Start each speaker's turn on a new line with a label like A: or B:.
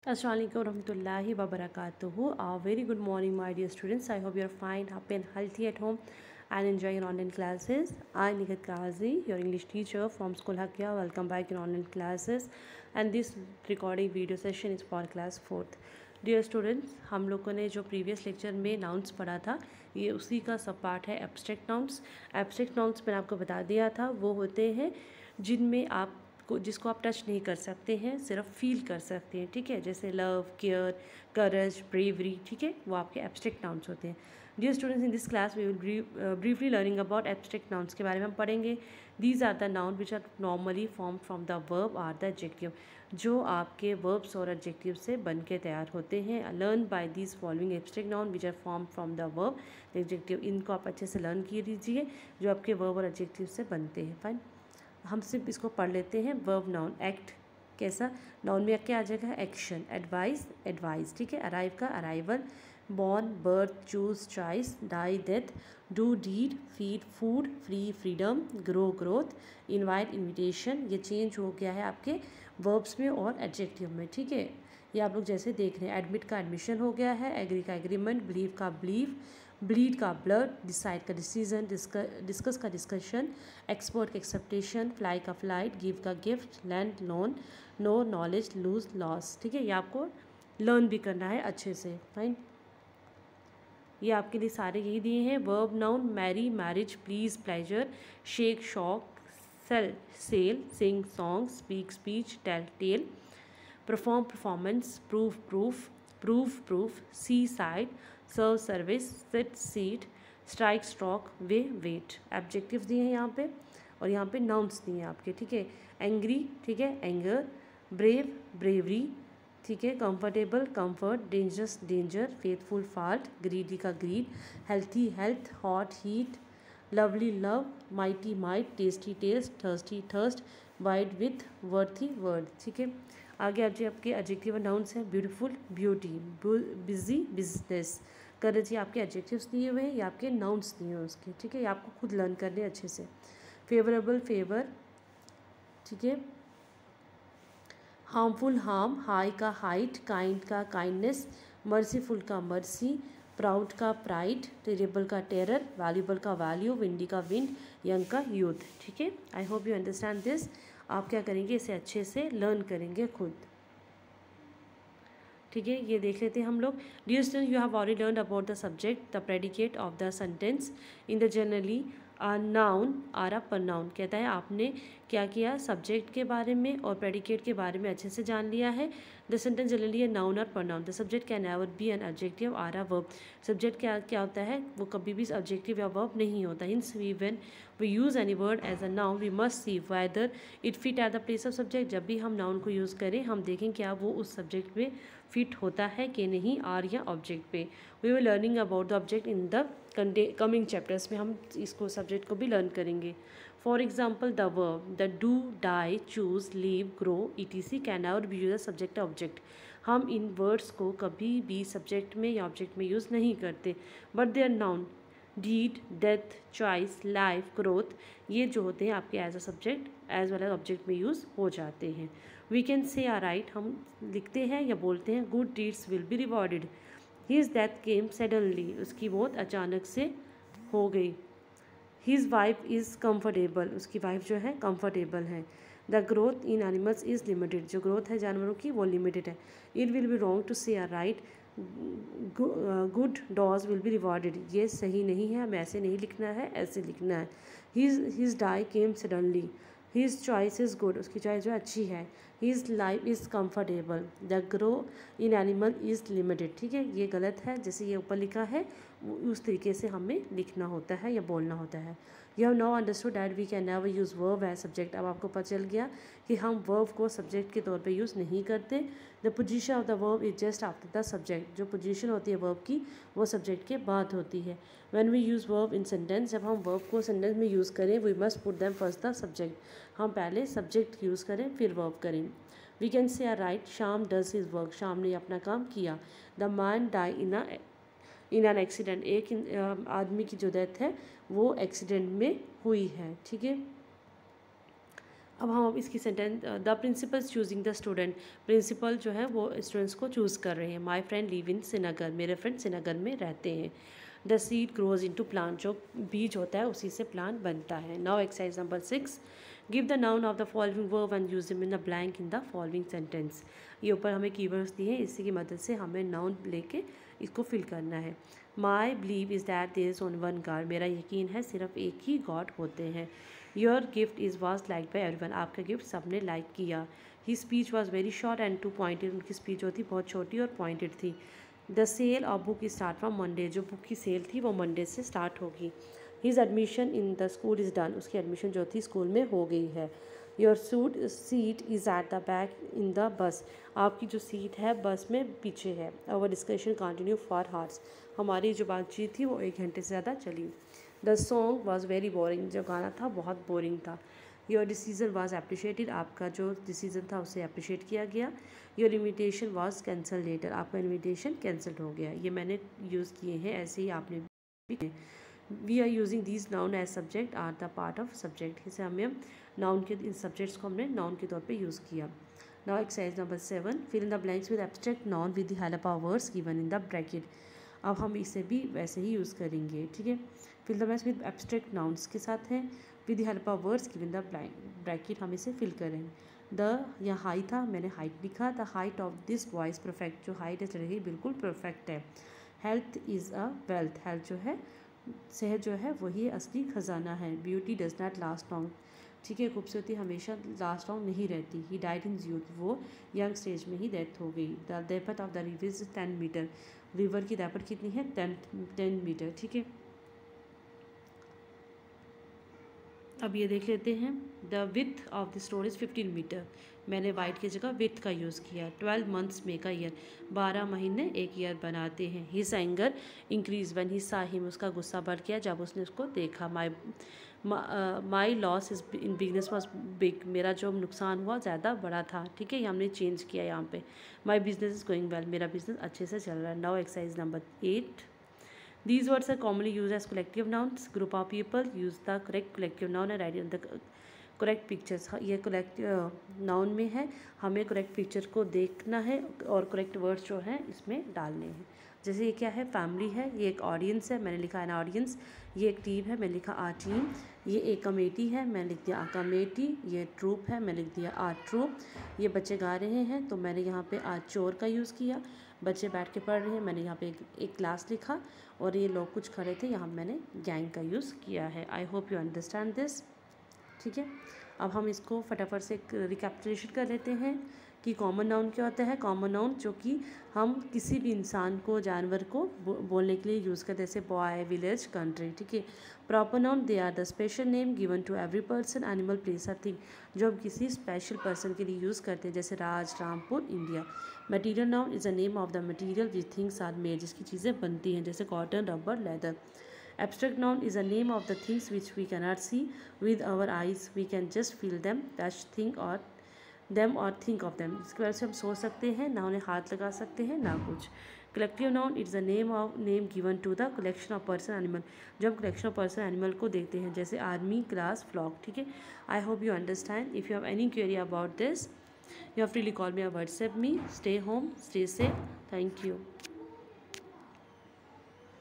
A: Assalamualaikum warahmatullahi wabarakatuh. A very good morning, my dear students. I hope you are fine, happy, and healthy at home and enjoying your online classes. I'm Nigat Kazi, your English teacher from School Hakia. Welcome back in online classes. And this recording video session is for class 4th. Dear students, हम लोगों ने जो previous lecture में nouns पढ़ा था ये उसी का सब पार्ट है एब्स्ट्रैक्ट नाउन्स। एब्स्ट्रैक्ट नाउन्स मैंने आपको बता दिया था वो होते हैं जिनमें आप जिसको आप टच नहीं कर सकते हैं, सिर्फ फील कर सकते हैं। ठीक है, जैसे लव, केयर, करेज, ब्रेवरी। ठीक है, वो आपके एब्स्ट्रैक्ट नाउन्स होते हैं। Dear students, in this class we will briefly learning about abstract nouns के बारे में हम पढ़ेंगे। These are the noun which are normally form from the verb or the adjective, जो आपके वर्ब्स और एडजेक्टिव से बन के तैयार होते हैं। Learn by these following abstract noun which are form from the verb adjective. इनको आप अच्छे से लर्न किए दीजिए जो आपके वर्ब और एडजेक्टिव से बनते हैं। फाइन, हम सिर्फ इसको पढ़ लेते हैं। वर्ब नाउन एक्ट, कैसा नाउन में क्या आ जाएगा? एक्शन। Advice, advice. ठीक है, अराइव का arrival. Born, birth, choose, choice. Die, death. Do, deed. Feed, food. Free, freedom. Grow, growth. Invite, invitation. ये चेंज हो गया है आपके वर्ब्स में और एडजेक्टिव में। ठीक है, ये आप लोग जैसे देख रहे हैं। एडमिट का एडमिशन हो गया है, एग्री का एग्रीमेंट, बिलीव का बिलीव, ब्लीड का ब्लड, डिसाइड का डिसीजन, डिस्कस का डिस्कशन, एक्सपोर्ट का एक्सेप्टेशन, फ्लाई का फ्लाइट, गिव का gift, land loan, know knowledge, lose loss. ठीक है, ये आपको लर्न भी करना है अच्छे से। फाइन, ये आपके लिए सारे यही दिए हैं। Verb noun marry, marriage, please, pleasure, shake, shock, sell, sale, sing, song, speak, speech, tell, tale, perform, performance, proof, proof, proof, proof, see, sight, serve, service, sit, seat, strike, stroke, weigh, weight. Adjectives दिए हैं यहाँ पे और यहाँ पे nouns दिए हैं आपके। ठीक है, एंग्री, ठीक है, एंगर, ब्रेव, ब्रेवरी, ठीक है, comfortable, comfort, dangerous, danger, faithful, fault, greedy का greed, healthy, health, hot, heat, lovely, love, mighty, might, tasty, taste, thirsty, thirst, wide, width, worthy, worth. ठीक है, आगे आप जो आपके एडजेक्टिव नाउन्स हैं। Beautiful, beauty, busy, business. Courage, ये आपके एडजेक्टिव्स दिए हुए हैं, ये आपके नाउन्स दिए हुए हैं उसके। ठीक है, ये आपको खुद लर्न करने अच्छे से। फेवरेबल, फेवर, ठीक है, हार्मफुल, हार्म, हाई का हाइट, काइंड का काइंडनेस, मर्सीफुल का मर्सी, प्राउड का प्राइड, टेरेबल का टेरर, वैल्यूबल का वैल्यू, विंडी का विंड, यंग का यूथ। ठीक है, I hope you understand this. आप क्या करेंगे, इसे अच्छे से लर्न करेंगे खुद। ठीक है, ये देख लेते हैं हम लोग। Dear student, you have already learn about the subject, the predicate of the sentence in the generally noun are a pronoun. कहता है आपने क्या किया, सब्जेक्ट के बारे में और प्रेडिकेट के बारे में अच्छे से जान लिया है। The sentence generally a noun और pronoun. The subject can never be an adjective or a verb. Subject क्या क्या होता है, वो कभी भी एडजेक्टिव या वर्ब नहीं होता। Hence we when we use any word as a noun we must see whether it fit at the place of subject. जब भी हम नाउन को यूज़ करें हम देखें क्या वो उस सब्जेक्ट में फिट होता है कि नहीं, आर या ऑब्जेक्ट पे। We will learning about the object in the coming chapters में हम इसको सब्जेक्ट को भी लर्न करेंगे। For example, the verb, the do, die, choose, leave, grow, etc can not be use subject object. हम इन वर्ड्स को कभी भी सब्जेक्ट में या ऑब्जेक्ट में यूज़ नहीं करते, but they are noun. Deed, death, choice, life, growth, ये जो होते हैं आपके as a subject as well as object में यूज़ हो जाते हैं। We can say or write, हम लिखते हैं या बोलते हैं, good deeds will be rewarded. His death came suddenly, उसकी मौत अचानक से हो गई। हिज वाइफ इज़ कम्फर्टेबल, उसकी वाइफ जो है कम्फर्टेबल है। The growth in animals is limited, जो ग्रोथ है जानवरों की वो लिमिटेड है। It will be wrong to say or right, good dogs will be rewarded, ये सही नहीं है, हमें ऐसे नहीं लिखना है, ऐसे लिखना है। His die came suddenly, his choice is good, उसकी चॉइस जो अच्छी है। His life is comfortable, the grow in animal is limited. ठीक है, ये गलत है, जैसे ये ऊपर लिखा है उस तरीके से हमें लिखना होता है या बोलना होता है। You have now understood that we can never use verb as subject. अब आपको पता चल गया कि हम वर्ब को सब्जेक्ट के तौर पे यूज़ नहीं करते। The position of the verb is just after the subject, जो पोजीशन होती है वर्ब की वो सब्जेक्ट के बाद होती है। When we use verb in sentence, जब हम वर्ब को सेंटेंस में यूज़ करें, we must put them first the subject. हम पहले सब्जेक्ट यूज़ करें फिर वर्ब करें। We can say or write, Sham does his work, Sham ने अपना काम किया। The man die in an accident, एक आदमी की जो डेथ है वो एक्सीडेंट में हुई है। ठीक है, अब हम इसकी sentence, the principals choosing the student, principal जो है वो स्टूडेंट्स को चूज़ कर रहे हैं। My friend live in Srinagar, मेरे फ्रेंड श्रीनगर में रहते हैं। The seed grows into plant, जो बीज होता है उसी से प्लांट बनता है। Now exercise number 6, give the noun of the following verb and use them in the blank in the following sentence. ये ऊपर हमें कीवर्ड्स दिए हैं, इसी की मदद से हमें नाउन लेके इसको फिल करना है। My believe is that there is only one God, मेरा यकीन है सिर्फ एक ही गॉड होते हैं। Your gift is was like by everyone, आपका गिफ्ट सबने लाइक किया। He speech was very short and to pointed, उनकी स्पीच जो थी बहुत छोटी और पॉइंटेड थी। The sale of book start from Monday, जो बुक की सेल थी वो मंडे से स्टार्ट होगी। His admission in the school is done, उसकी एडमिशन जो थी स्कूल में हो गई है। Your seat is at the back in the bus, आपकी जो सीट है बस में पीछे है। Our discussion continue for hours, हमारी जो बातचीत थी वो 1 घंटे से ज़्यादा चली। The song was very boring, जो गाना था बहुत बोरिंग था। योर डिसीजन वॉज अप्रिशिएटेड, आपका जो डिसीजन था उसे अप्रिशिएट किया गया। Your invitation was cancel later, आपका इन्विटेशन कैंसिल हो गया। ये मैंने यूज़ किए हैं, ऐसे ही आपने भी। We are using these noun as subject or the part of subject, इसे हमें नाउन के, इन सब्जेक्ट्स को हमने नाउन के तौर पे यूज़ किया। Now exercise number 7, fill in the blanks with abstract noun with the help of words given in the bracket. अब हम इसे भी वैसे ही यूज़ करेंगे, ठीक है। Fill the blanks with abstract nouns के साथ हैं, with the help of words given the bracket, हम इसे फिल करेंगे। द, यहाँ हाई था, मैंने हाइट लिखा। The height of this boy is perfect, जो हाइट है लड़की बिल्कुल परफेक्ट है। Health is a wealth, health जो है, सेहत जो है वही असली खजाना है। Beauty does not last long, ठीक है, खूबसूरती हमेशा लास्ट लॉन्ग नहीं रहती। ही डाइड इन यूथ, वो यंग स्टेज में ही डेथ हो गई। The depth of the river is 10 metre, river की डेप्थ कितनी है, 10 मीटर, ठीक है। अब ये देख लेते हैं। The width of the store is 15 metre, मैंने वाइट की जगह विथ का यूज़ किया। 12 मंथ्स मेक अ ईयर, 12 महीने एक ईयर बनाते हैं। His anger increase when he सा हिम, उसका गुस्सा बढ़ गया जब उसने उसको देखा। My loss is in business was big, मेरा जो नुकसान हुआ ज़्यादा बड़ा था, ठीक है, ये हमने चेंज किया यहाँ पे। My business is going well, मेरा बिजनेस अच्छे से चल रहा है। Now exercise number 8, these words are commonly used as collective nouns. Group of people use the correct collective noun and write in the correct pictures. ये collective noun में है, हमें correct picture को देखना है और correct words जो हैं इसमें डालने हैं। जैसे ये क्या है, फैमिली है, ये एक ऑडियंस है, मैंने लिखा एन ऑडियंस। ये एक टीम है, मैंने लिखा आ टीम। ये एक कमेटी है, मैंने लिख दिया आ कमेटी। ये ट्रूप है, मैंने लिख दिया आ ट्रूप। ये बच्चे गा रहे हैं तो मैंने यहाँ पे आ चोर का यूज़ किया। बच्चे बैठ के पढ़ रहे हैं, मैंने यहाँ पे एक क्लास लिखा। और ये लोग कुछ खड़े थे, यहाँ मैंने गैंग का यूज़ किया है। I hope you understand this, ठीक है। अब हम इसको फटाफट से रिकैपिटुलेशन कर लेते हैं कि कॉमन नाउन क्या होता है। कॉमन नाउन जो कि हम किसी भी इंसान को, जानवर को बोलने के लिए यूज़ करते हैं, जैसे बॉय, विलेज, कंट्री, ठीक है। Proper noun they are the special name given to every person, animal, place और थिंग, जो हम किसी स्पेशल पर्सन के लिए यूज़ करते हैं, जैसे Raj, Rampur, India. Material noun is the name of the material which things are made, जिसकी चीज़ें बनती हैं, जैसे cotton, rubber, leather. Abstract noun is a name of the things which we cannot see with our eyes. We can just feel them, touch, think or them or think of them. इसके वजह से हम सोच सकते हैं, ना उन्हें हाथ लगा सकते हैं, ना कुछ। Collective noun is the name given to the collection of person, animal. जब हम collection of person, animal को देखते हैं, जैसे army, class, flock, ठीक है। I hope you understand. If you have any query about this, you have freely call me or WhatsApp me. Stay home, stay safe. Thank you.